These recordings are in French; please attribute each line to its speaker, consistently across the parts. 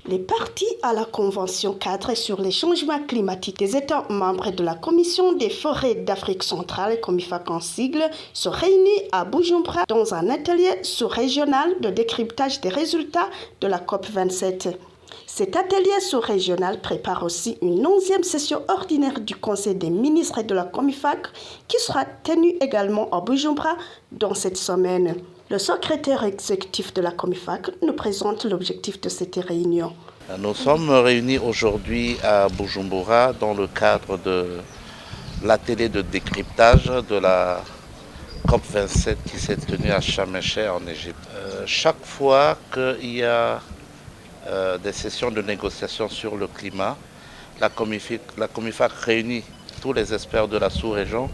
Speaker 1: Les parties à la Convention cadre sur les changements climatiques des États membres de la Commission des forêts d'Afrique centrale, COMIFAC en sigle, se réunissent à Bujumbura dans un atelier sous-régional de décryptage des résultats de la COP27. Cet atelier sous-régional prépare aussi une 11e session ordinaire du Conseil des ministres de la COMIFAC qui sera tenue également à Bujumbura dans cette semaine. Le secrétaire exécutif de la COMIFAC nous présente l'objectif de cette réunion.
Speaker 2: Nous sommes réunis aujourd'hui à Bujumbura dans le cadre de l'atelier de décryptage de la COP27 qui s'est tenue à Sharm el-Sheikh en Égypte. Chaque fois qu'il y a des sessions de négociation sur le climat, la COMIFAC réunit tous les experts de la sous-région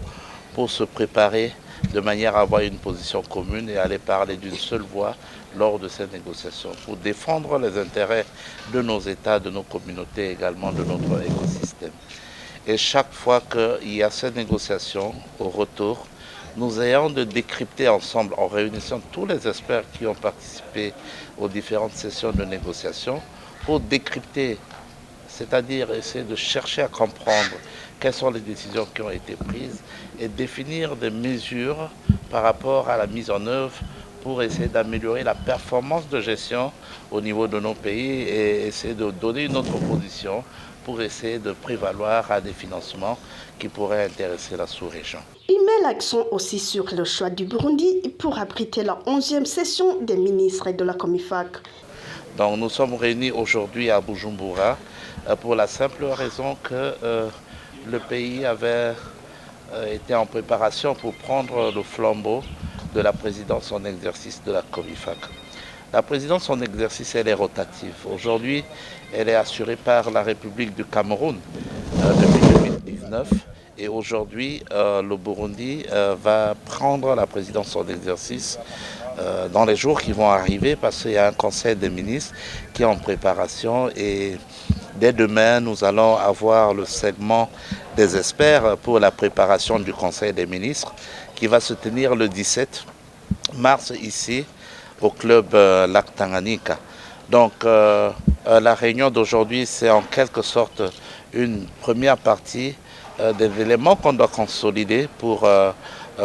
Speaker 2: pour se préparer de manière à avoir une position commune et aller parler d'une seule voix lors de ces négociations pour défendre les intérêts de nos États, de nos communautés, également de notre écosystème. Et chaque fois qu'il y a ces négociations, au retour, nous ayons de décrypter ensemble en réunissant tous les experts qui ont participé aux différentes sessions de négociation pour décrypter, c'est-à-dire essayer de chercher à comprendre quelles sont les décisions qui ont été prises et définir des mesures par rapport à la mise en œuvre pour essayer d'améliorer la performance de gestion au niveau de nos pays et essayer de donner une autre position pour essayer de prévaloir à des financements qui pourraient intéresser la sous-région.
Speaker 1: Il met l'accent aussi sur le choix du Burundi pour abriter la 11e session des ministres de la COMIFAC.
Speaker 2: Donc nous sommes réunis aujourd'hui à Bujumbura pour la simple raison que le pays avait été en préparation pour prendre le flambeau de la présidence en exercice de la COMIFAC. La présidence en exercice, elle est rotative. Aujourd'hui, elle est assurée par la République du Cameroun depuis 2019. Et aujourd'hui, le Burundi va prendre la présidence en exercice dans les jours qui vont arriver parce qu'il y a un conseil des ministres qui est en préparation et dès demain, nous allons avoir le segment des experts pour la préparation du Conseil des ministres qui va se tenir le 17 mars ici au club Lac Tanganyika. Donc la réunion d'aujourd'hui, c'est en quelque sorte une première partie des éléments qu'on doit consolider pour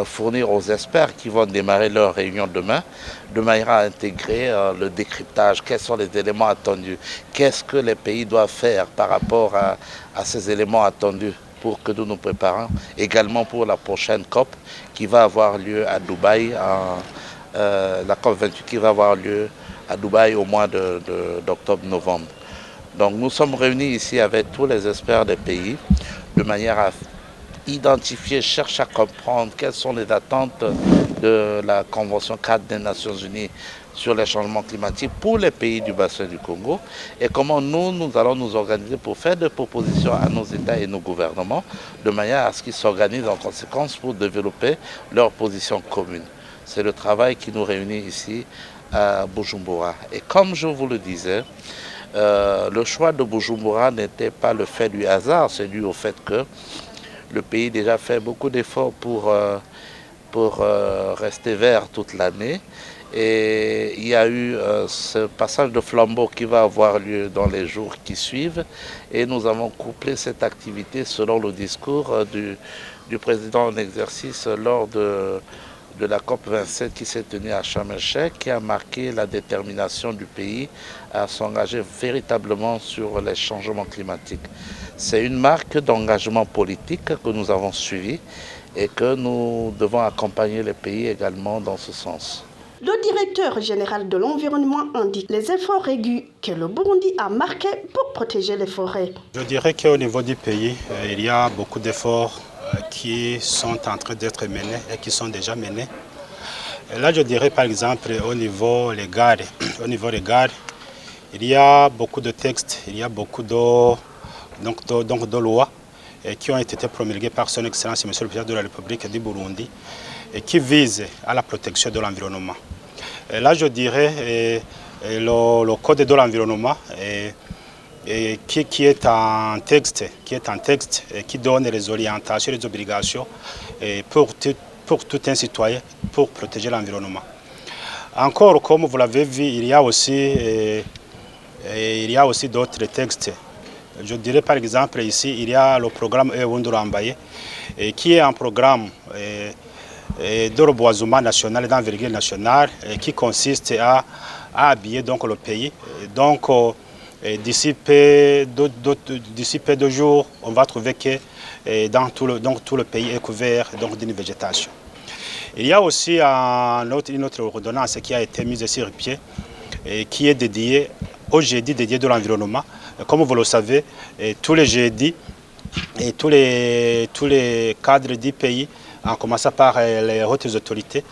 Speaker 2: fournir aux experts qui vont démarrer leur réunion demain, de manière à intégrer le décryptage, quels sont les éléments attendus, qu'est-ce que les pays doivent faire par rapport à ces éléments attendus pour que nous nous préparions également pour la prochaine COP qui va avoir lieu à Dubaï, la COP 28 qui va avoir lieu à Dubaï au mois d'octobre-novembre. Donc nous sommes réunis ici avec tous les experts des pays de manière à identifier, chercher à comprendre quelles sont les attentes de la Convention cadre des Nations Unies sur les changements climatiques pour les pays du bassin du Congo et comment nous allons nous organiser pour faire des propositions à nos États et nos gouvernements de manière à ce qu'ils s'organisent en conséquence pour développer leur position commune. C'est le travail qui nous réunit ici à Bujumbura. Et comme je vous le disais, le choix de Bujumbura n'était pas le fait du hasard, c'est dû au fait que le pays déjà fait beaucoup d'efforts pour rester vert toute l'année. Et il y a eu ce passage de flambeau qui va avoir lieu dans les jours qui suivent. Et nous avons couplé cette activité selon le discours du président en exercice lors de la COP27 qui s'est tenue à Sharm el-Sheikh, qui a marqué la détermination du pays à s'engager véritablement sur les changements climatiques. C'est une marque d'engagement politique que nous avons suivi et que nous devons accompagner les pays également dans ce sens.
Speaker 1: Le directeur général de l'environnement indique les efforts aigus que le Burundi a marqués pour protéger les forêts.
Speaker 3: Je dirais qu'au niveau du pays, il y a beaucoup d'efforts qui sont en train d'être menés et qui sont déjà menés. Et là, je dirais par exemple au niveau des gares, il y a beaucoup de textes, il y a beaucoup de lois qui ont été promulguées par son Excellence, Monsieur le Président de la République du Burundi, et qui visent à la protection de l'environnement. Là, je dirais le Code de l'environnement qui est un texte et qui donne les orientations, les obligations pour tout un citoyen pour protéger l'environnement. Encore, comme vous l'avez vu, il y a aussi Et il y a aussi d'autres textes. Je dirais par exemple ici, il y a le programme Ewundurambaye, qui est un programme de reboisement national et d'envergure nationale qui consiste à habiller donc, le pays. Donc d'ici peu de jours, on va trouver que tout le pays est couvert d'une végétation. Il y a aussi une autre ordonnance qui a été mise sur pied et qui est dédiée au jeudi dédié de l'environnement. Comme vous le savez, tous les jeudis et tous les cadres du pays, en commençant par les hautes autorités,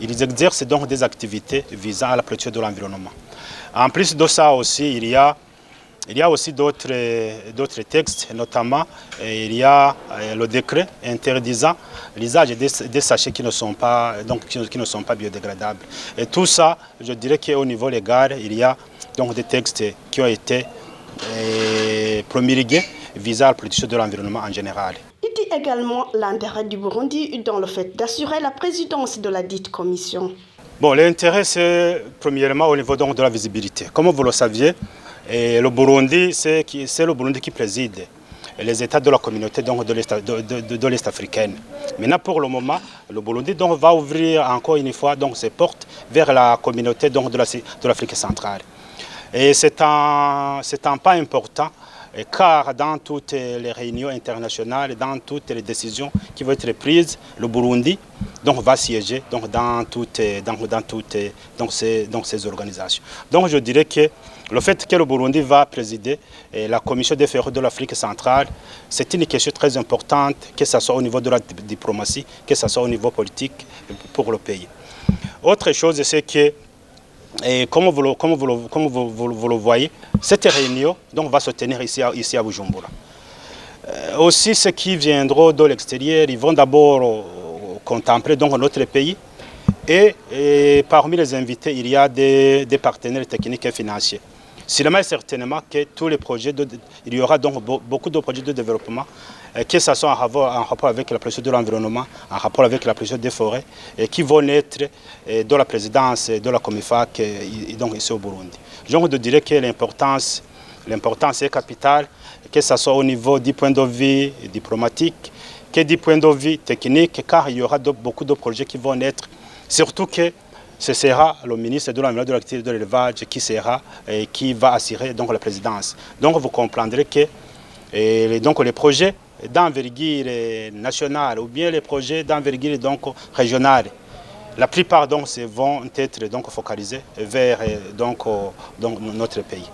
Speaker 3: ils exercent donc des activités visant à la protection de l'environnement. En plus de ça aussi, il y a aussi d'autres textes, notamment il y a le décret interdisant l'usage des sachets qui ne sont pas biodégradables. Et tout ça, je dirais qu'au niveau légal, il y a donc des textes qui ont été promulgués visant à la protection de l'environnement en général.
Speaker 1: Il dit également l'intérêt du Burundi dans le fait d'assurer la présidence de la dite commission.
Speaker 3: Bon, l'intérêt, c'est premièrement au niveau donc de la visibilité. Comme vous le saviez, le Burundi, c'est le Burundi qui préside les États de la communauté donc, de l'Est africaine. Maintenant, pour le moment, le Burundi donc, va ouvrir encore une fois donc, ses portes vers la communauté donc, de l'Afrique centrale. Et c'est un pas important, car dans toutes les réunions internationales, dans toutes les décisions qui vont être prises, le Burundi donc, va siéger donc, dans toutes ces organisations. Donc je dirais que le fait que le Burundi va présider la Commission des ferroviaires de l'Afrique centrale, c'est une question très importante, que ce soit au niveau de la diplomatie, que ce soit au niveau politique pour le pays. Autre chose, c'est que, comme vous le voyez, cette réunion donc, va se tenir ici à Bujumbura. Aussi, ceux qui viendront de l'extérieur, ils vont d'abord contempler donc, notre pays. Et parmi les invités, il y a des partenaires techniques et financiers. Seulement et certainement que tous les projets, il y aura donc beaucoup de projets de développement, que ce soit en rapport avec la protection de l'environnement, en rapport avec la protection des forêts, et qui vont naître de la présidence de la COMIFAC donc ici au Burundi. Je dirais que l'importance est capitale, que ce soit au niveau du point de vue diplomatique, que du point de vue technique, car il y aura beaucoup de projets qui vont naître, surtout que ce sera le ministre de l'Environnement, de l'Activité de l'Élevage qui va assurer donc, la présidence. Donc vous comprendrez que les projets d'envergure nationale ou bien les projets d'envergure régionale, la plupart vont être focalisés vers notre pays.